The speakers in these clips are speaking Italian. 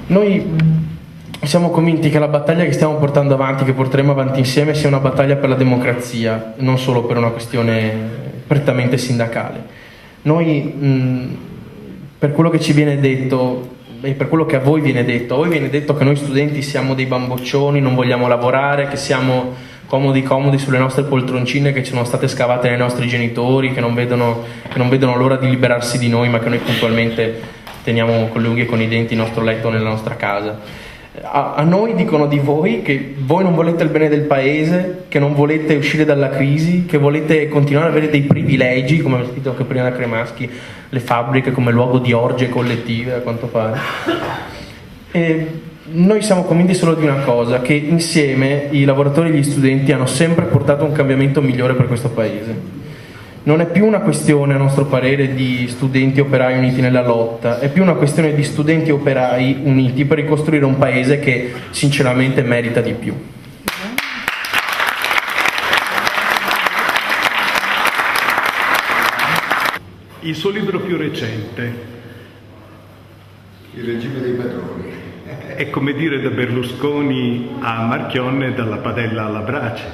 Noi siamo convinti che la battaglia che stiamo portando avanti, che porteremo avanti insieme, sia una battaglia per la democrazia, non solo per una questione prettamente sindacale. Noi, per quello che ci viene detto, e per quello che a voi viene detto che noi studenti siamo dei bamboccioni, non vogliamo lavorare, che siamo comodi sulle nostre poltroncine che ci sono state scavate dai nostri genitori, che non vedono l'ora di liberarsi di noi, ma che noi puntualmente teniamo con le unghie e con i denti il nostro letto nella nostra casa. A noi dicono di voi che voi non volete il bene del paese, che non volete uscire dalla crisi, che volete continuare ad avere dei privilegi, come avete detto anche prima da Cremaschi, le fabbriche come luogo di orge collettive, a quanto pare. E noi siamo convinti solo di una cosa, che insieme i lavoratori e gli studenti hanno sempre portato un cambiamento migliore per questo paese. Non è più una questione, a nostro parere, di studenti e operai uniti nella lotta, è più una questione di studenti e operai uniti per ricostruire un paese che sinceramente merita di più. Il suo libro più recente, Il regime dei padroni, è come dire da Berlusconi a Marchionne, dalla padella alla brace.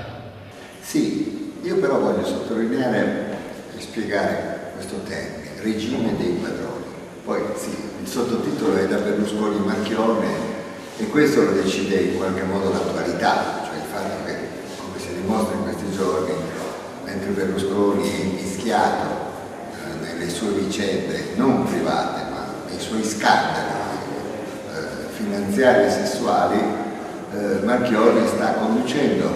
Sì, io però voglio sottolineare e spiegare questo termine, regime dei padroni. Poi sì, il sottotitolo è da Berlusconi a Marchionne e questo lo decide in qualche modo l'attualità, cioè il fatto che, come si dimostra in questi giorni, mentre Berlusconi è invischiato nelle sue vicende non private ma nei suoi scandali finanziari e sessuali, Marchionne sta conducendo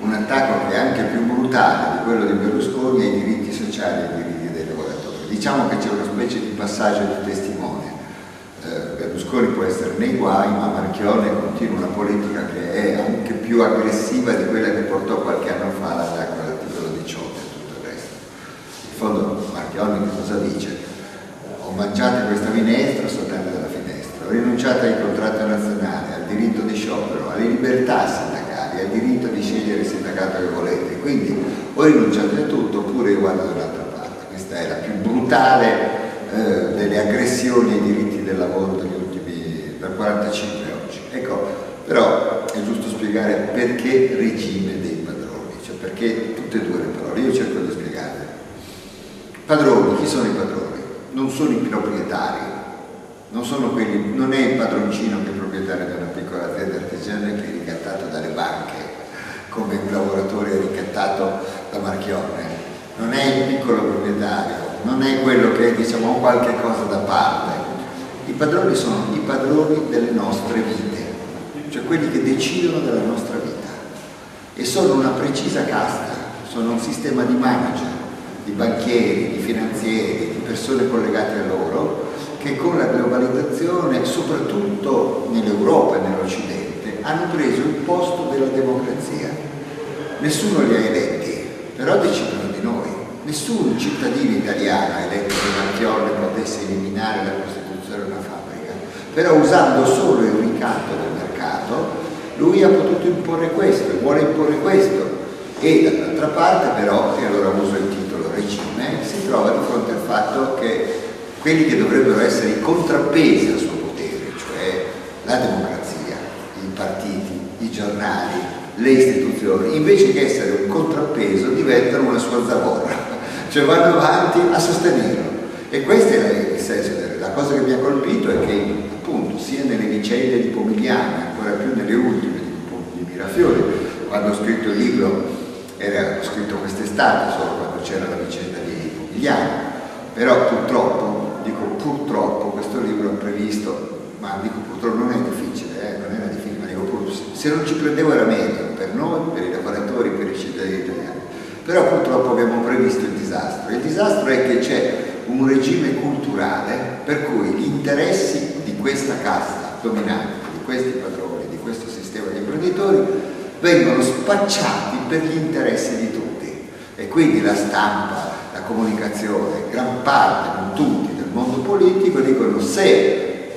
un attacco che è anche più brutale di quello di Berlusconi ai diritti sociali e ai diritti dei lavoratori. Diciamo che c'è una specie di passaggio di testimone. Berlusconi può essere nei guai, ma Marchionne continua una politica che è anche più aggressiva di quella che portò qualche anno fa l'attacco all'articolo 18 e tutto il resto. In fondo Marchionne che cosa dice? Ho mangiato questa minestra saltando dalla finestra, ho rinunciato ai contratti nazionali, al diritto di sciopero, alle libertà sindacali, al diritto di scegliere il sindacato che volete, quindi ho rinunciato a tutto oppure io guardo dall'altra parte. Questa è la più brutale delle aggressioni ai diritti del lavoro degli ultimi dal 45 oggi. Ecco, però è giusto spiegare perché regime dei padroni, cioè perché tutte e due le parole, io cerco di spiegarle. Padroni, chi sono i padroni? Non sono i proprietari, non è il padroncino che è proprietario di una piccola azienda artigianale che è ricattato dalle banche, come un lavoratore ricattato da Marchionne, non è il piccolo proprietario, non è quello che diciamo qualche cosa da parte. I padroni sono i padroni delle nostre vite, cioè quelli che decidono della nostra vita e sono una precisa casta, sono un sistema di manager, di banchieri, di finanzieri, di persone collegate a loro che con la globalizzazione, soprattutto nell'Europa e nell'Occidente, hanno preso il posto della democrazia. Nessuno li ha eletti, però decidono di noi. Nessun cittadino italiano ha eletto che Marchionne potesse eliminare la Costituzione di una fabbrica, però usando solo il ricatto del mercato, lui ha potuto imporre questo e vuole imporre questo. E dall'altra parte però, e allora uso il titolo regime, si trova di fronte al fatto che quelli che dovrebbero essere i contrappesi al suo potere, cioè la democrazia, i partiti, i giornali, le istituzioni, invece che essere un contrappeso diventano una sua zavorra, cioè vanno avanti a sostenerlo. E questo è il senso. La cosa che mi ha colpito è che appunto sia nelle vicende di Pomigliano, ancora più nelle ultime di Mirafiori, quando ho scritto il libro, era scritto quest'estate, solo quando c'era la vicenda di Pomigliano, però purtroppo questo libro è previsto, ma dico purtroppo non è difficile, non era difficile, ma dico se non ci prendevo era meglio, per noi, per i lavoratori, per i cittadini italiani, però purtroppo abbiamo previsto il disastro è che c'è un regime culturale per cui gli interessi di questa casta dominante, di questi padroni, di questo sistema di imprenditori vengono spacciati per gli interessi di tutti e quindi la stampa, la comunicazione, gran parte, non tutti, del mondo politico dicono se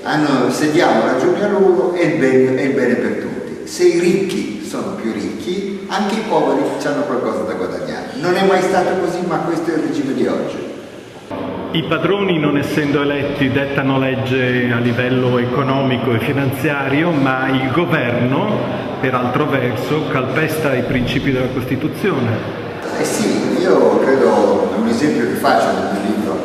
diamo ragioni a loro è il bene per tutti, se i ricchi sono più ricchi anche i poveri hanno qualcosa da guadagnare. Non è mai stato così, ma questo è il regime di oggi. I padroni, non essendo eletti, dettano legge a livello economico e finanziario, ma il governo, per altro verso, calpesta i principi della Costituzione. Eh sì, io credo, un esempio che faccio nel mio libro,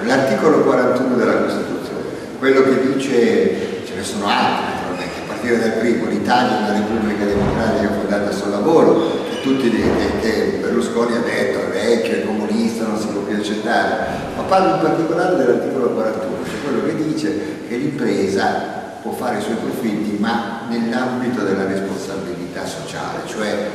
l'articolo 41 della Costituzione, quello che dice, ce ne sono altri naturalmente, a partire dal primo, l'Italia è una repubblica democratica fondata sul lavoro, che Berlusconi ha detto è vecchio, è comunista, non si può più accettare, ma parlo in particolare dell'articolo 41, cioè quello che dice che l'impresa può fare i suoi profitti ma nell'ambito della responsabilità sociale, cioè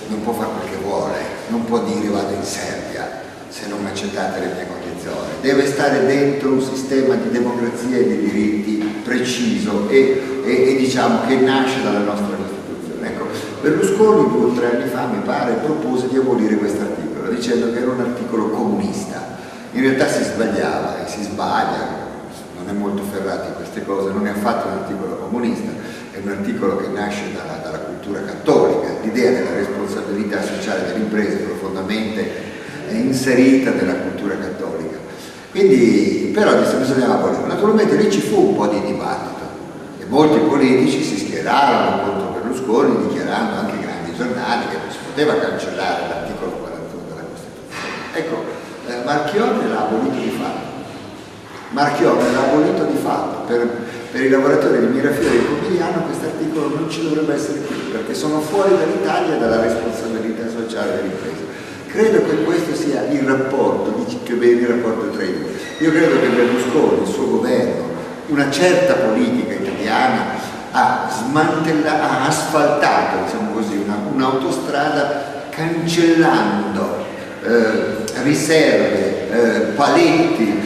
non può fare quel che vuole, non può dire vado in Serbia se non accettate le mie condizioni, deve stare dentro un sistema di democrazia e di diritti preciso e diciamo che nasce dalla nostra Costituzione. Ecco, Berlusconi 2 o 3 anni fa, mi pare, propose di abolire questo articolo, dicendo che era un articolo comunista. In realtà si sbagliava e si sbaglia, non è molto ferrato in queste cose, non è affatto un articolo comunista, è un articolo che nasce dalla cultura cattolica, l'idea della responsabilità sociale delle imprese è profondamente inserita nella cultura cattolica. Quindi, però bisognava abolire. Naturalmente lì ci fu un po' di dibattito e molti politici si schierarono contro Berlusconi, dichiarando anche i grandi giornali che non si poteva cancellare l'articolo 41 della Costituzione. Ecco, Marchionne l'ha abolito di fatto. Marchionne l'ha abolito di fatto. Per i lavoratori di Mirafiori e Pomigliano questo articolo non ci dovrebbe essere più, perché sono fuori dall'Italia e dalla responsabilità sociale dell'impresa. Credo che questo sia il rapporto, dici che bene il rapporto tra i due. Io credo che Berlusconi, il suo governo, una certa politica italiana ha asfaltato, diciamo così, un'autostrada cancellando riserve, paletti,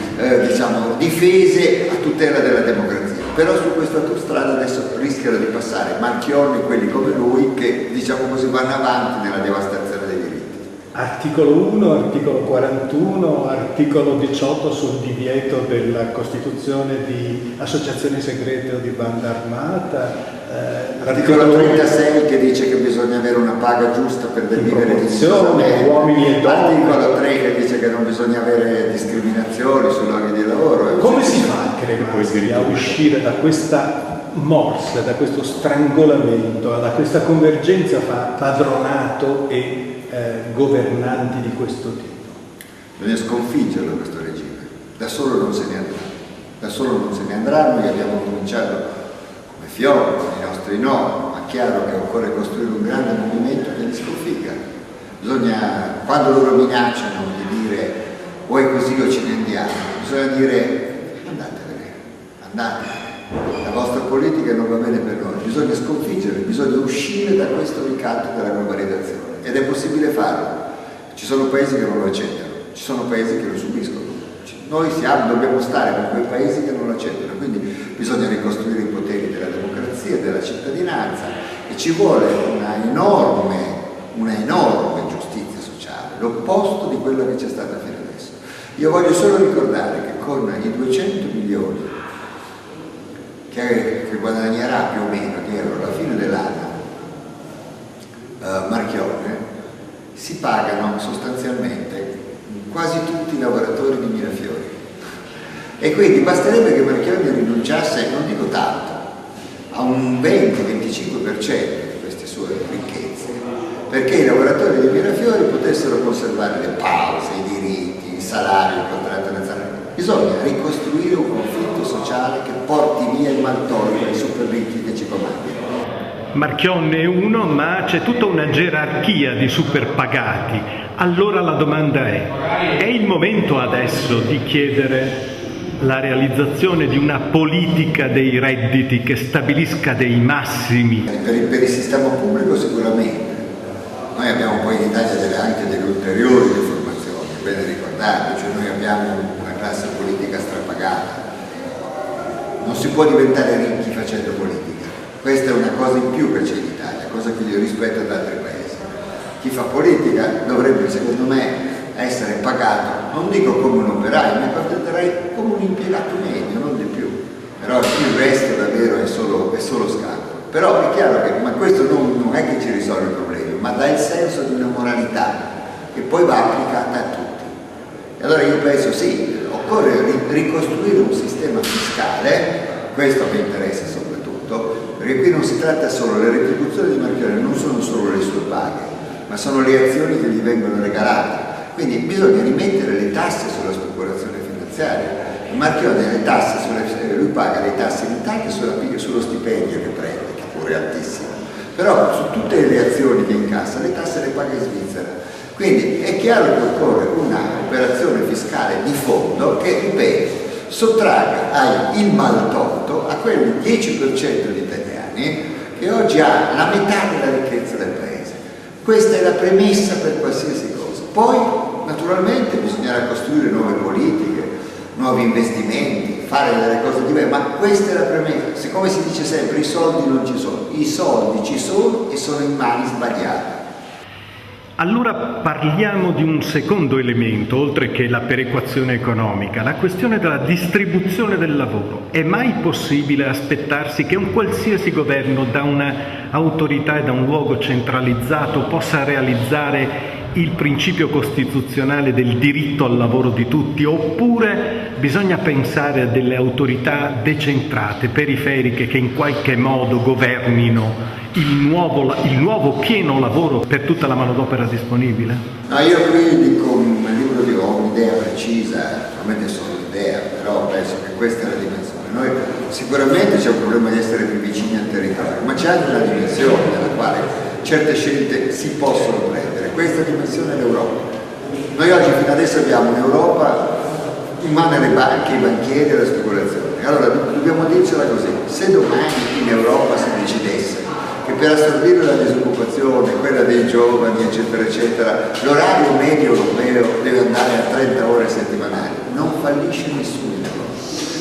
diciamo, difese a tutela della democrazia. Però su questa autostrada adesso rischiano di passare Marchionne e quelli come lui che, diciamo così, vanno avanti nella devastazione dei diritti. Articolo 1, articolo 41, articolo 18 sul divieto della costituzione di associazioni segrete o di banda armata, l'articolo 36 che dice che bisogna avere una paga giusta per vivere dignitosamente, uomini e donne, l'articolo 3 che dice che non bisogna avere discriminazioni sui luoghi di lavoro. Come si fa a uscire da questa morsa, da questo strangolamento, da questa convergenza fra padronato e governanti di questo tipo? Bisogna sconfiggerlo questo regime, da solo non se ne andrà, noi abbiamo cominciato come Fiore con i nostri no, ma è chiaro che occorre costruire un grande movimento che li sconfigga. Bisogna, quando loro minacciano di dire o è così o ce ne andiamo, bisogna dire andate, la vostra politica non va bene per noi, bisogna sconfiggerli, bisogna uscire da questo ricatto della globalizzazione. Ed è possibile farlo. Ci sono paesi che non lo accettano, ci sono paesi che lo subiscono. Noi dobbiamo stare con quei paesi che non lo accettano, quindi bisogna ricostruire i poteri della democrazia, della cittadinanza e ci vuole una enorme giustizia sociale, l'opposto di quello che c'è stata fino adesso. Io voglio solo ricordare che con i 200 milioni che guadagnerà più o meno di euro alla fine dell'anno Marchionne, si pagano sostanzialmente quasi tutti i lavoratori di Mirafiori e quindi basterebbe che Marchionne rinunciasse, non dico tanto, a un 20-25% di queste sue ricchezze, perché i lavoratori di Mirafiori potessero conservare le pause, i diritti, il salario, il contratto nazionale. Bisogna ricostruire un conflitto sociale che porti via il maltolto ai super ricchi che ci comandano. Marchionne è uno, ma c'è tutta una gerarchia di superpagati. Allora la domanda è il momento adesso di chiedere la realizzazione di una politica dei redditi che stabilisca dei massimi? Per il sistema pubblico sicuramente. Noi abbiamo poi in Italia anche delle ulteriori deformazioni, è bene ricordarlo, cioè noi abbiamo una classe politica strapagata. Non si può diventare ricchi facendo politica. Questa è una cosa in più che c'è in Italia, cosa che io rispetto ad altri paesi. Chi fa politica dovrebbe, secondo me, essere pagato, non dico come un operaio, mi contenderei come un impiegato medio, non di più. Però il resto davvero è solo scandalo. Però è chiaro che questo non è che ci risolve il problema, ma dà il senso di una moralità che poi va applicata a tutti. E allora io penso sì, occorre ricostruire un sistema fiscale, questo mi interessa soprattutto, perché qui non si tratta solo, le retribuzioni di Marchionne non sono solo le sue paghe, ma sono le azioni che gli vengono regalate, quindi bisogna rimettere le tasse sulla speculazione finanziaria. Marchionne le tasse lui paga le tasse in Italia sullo stipendio che prende, che pure è altissimo, però su tutte le azioni che incassa le tasse le paga in Svizzera. Quindi è chiaro che occorre una operazione fiscale di fondo che, ripeto, sottraga il maltolto a quel 10% di italiani che oggi ha la metà della ricchezza del paese. Questa è la premessa per qualsiasi cosa. Poi naturalmente bisognerà costruire nuove politiche, nuovi investimenti, fare delle cose diverse, ma questa è la premessa. Siccome si dice sempre i soldi non ci sono, i soldi ci sono e sono in mani sbagliate. Allora parliamo di un secondo elemento, oltre che la perequazione economica, la questione della distribuzione del lavoro. È mai possibile aspettarsi che un qualsiasi governo da un'autorità e da un luogo centralizzato possa realizzare il principio costituzionale del diritto al lavoro di tutti, oppure bisogna pensare a delle autorità decentrate, periferiche, che in qualche modo governino il nuovo pieno lavoro per tutta la manodopera disponibile? No, io qui dico, nel libro ho un'idea precisa, naturalmente solo un'idea, però penso che questa è la dimensione. Noi sicuramente c'è un problema di essere più vicini al territorio, ma c'è anche una dimensione nella quale certe scelte si possono prendere. Questa dimensione è l'Europa. Noi oggi fino adesso abbiamo un'Europa in mano alle banche, ai banchieri e alla speculazione. Allora dobbiamo dircela così: se domani in Europa si decidesse che per assorbire la disoccupazione, quella dei giovani, eccetera, eccetera, l'orario medio europeo deve andare a 30 ore settimanali, non fallisce nessuno in Europa,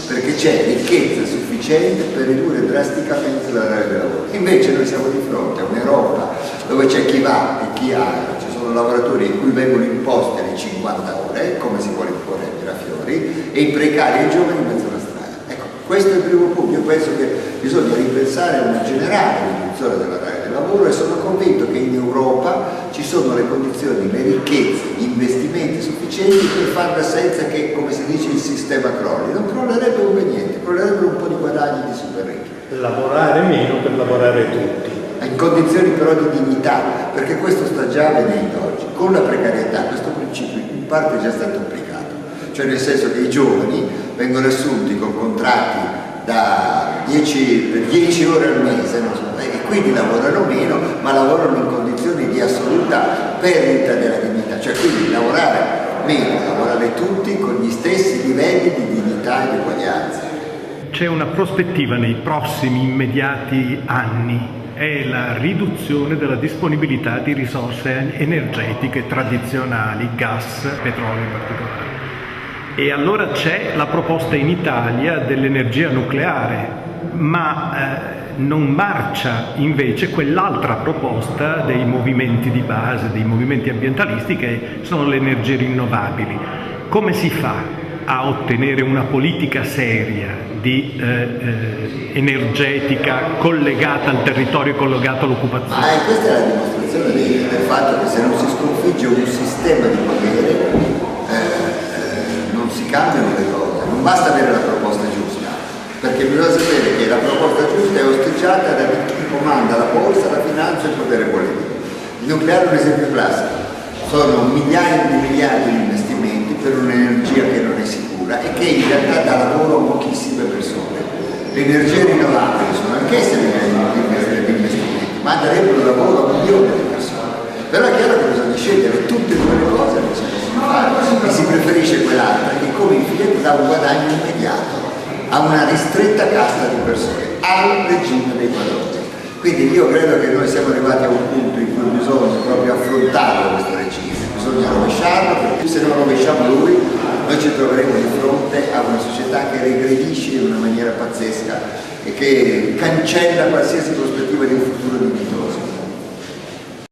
perché c'è ricchezza sufficiente per ridurre drasticamente l'orario del lavoro. Invece noi siamo di fronte a un'Europa dove c'è chi va e chi ha, ci sono lavoratori in cui vengono imposte le 50 ore, come si vuole imporre a Mirafiori, e i precari e i giovani in mezzo alla strada. Ecco, questo è il primo punto. Io penso che bisogna ripensare a una generale riduzione dell'orario del lavoro e sono convinto che in Europa ci sono le condizioni, le ricchezze, gli investimenti sufficienti per farla senza che, come si dice, il sistema crolli. Non crollerebbe un niente, crollerebbero un po' di guadagni di super ricchi. Lavorare meno per lavorare tutti. In condizioni però di dignità, perché questo sta già avvenendo oggi. Con la precarietà questo principio in parte è già stato applicato, cioè nel senso che i giovani vengono assunti con contratti da 10 ore al mese, non so, e quindi lavorano meno, ma lavorano in condizioni di assoluta perdita della dignità, cioè quindi lavorare meno, lavorare tutti con gli stessi livelli di dignità e di uguaglianza. C'è una prospettiva nei prossimi immediati anni, è la riduzione della disponibilità di risorse energetiche tradizionali, gas, petrolio in particolare. E allora c'è la proposta in Italia dell'energia nucleare, ma non marcia invece quell'altra proposta dei movimenti di base, dei movimenti ambientalisti, che sono le energie rinnovabili. Come si fa a ottenere una politica seria di energetica collegata al territorio e collegata all'occupazione? Ma questa è la dimostrazione del fatto che se non si sconfigge un sistema di potere non si cambiano le cose, non basta avere la proposta giusta, perché bisogna sapere che la proposta giusta è osteggiata da chi comanda la borsa, la finanza e il potere politico. Il nucleare è un esempio classico, sono migliaia di miliardi di investimenti per un'energia che non è sicura e che in realtà dà lavoro a pochissime persone. Le energie rinnovabili sono anch'esse migliaia di investimenti, ma darebbero lavoro a milioni di persone. Però è chiaro che bisogna scegliere tutte e due le cose, non si possono fare, e si preferisce quell'altra che come infine dà un guadagno immediato a una ristretta casta di persone, al regime dei padroni. Quindi io credo che noi siamo arrivati a un punto in cui bisogna proprio affrontarlo questo regime, bisogna rovesciarlo, perché se non rovesciamo lui noi ci troveremo di fronte a una società che regredisce in una maniera pazzesca e che cancella qualsiasi prospettiva di un futuro dignitoso.